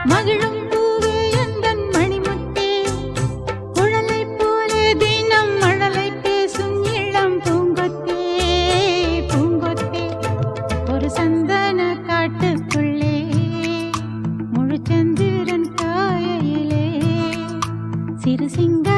மகிழும் பூவே எந்தன் மணிமுத்தே குழலை போலே தினம் மழலை பேசும் இளம் பூங்கொத்தே பூங்கொத்தே ஒரு சந்தன காட்டுக்குள்ளே முழுச்சந்திரன் காயிலே சிறு சிங்க